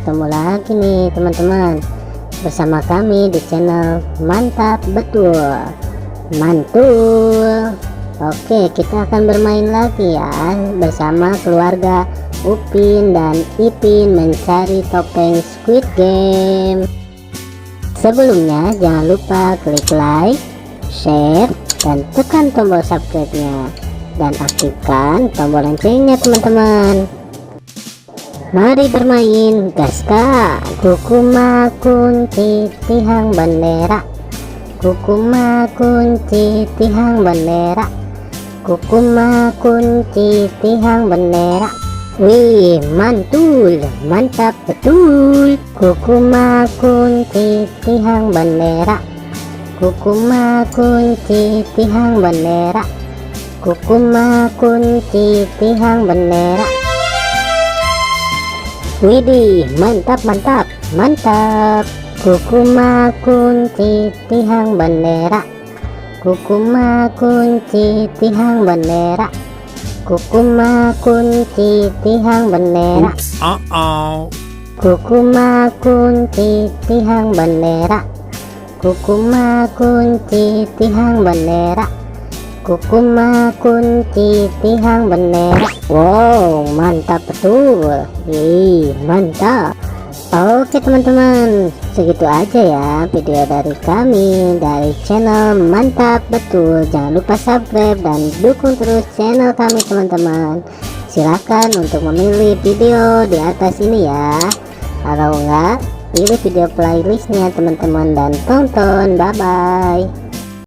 ketemu lagi nih teman-teman bersama kami di channel Mantap Betul Mantul. Oke, kita akan bermain lagi ya bersama keluarga Upin dan Ipin mencari topeng Squid Game. Sebelumnya jangan lupa klik like, share, dan tekan tombol subscribe-nya dan aktifkan tombol loncengnya teman-teman. Mari bermain, gaska. Kukuma kunci tihang bendera, kukuma kunci tihang bendera, kukuma kunci tihang bendera. Wih, mantul, mantap betul. Kukuma kunci tihang bendera, kukuma kunci tihang bendera, kukuma kunci tihang bendera. Widih, mantap mantap mantap. Kukuma kunci tihang bendera, kukuma kunci tihang bendera, kukuma kunci tihang bendera. Kukuma kunci tihang bendera, kukuma kunci tihang bendera, kukuma kunci tihang bendera. Wow, mantap betul. Mantap. Oke teman-teman, segitu aja ya video dari kami dari channel Mantap Betul. Jangan lupa subscribe dan dukung terus channel kami teman-teman. Silahkan untuk memilih video di atas ini ya. Kalau enggak, pilih video playlistnya teman-teman dan tonton. Bye bye.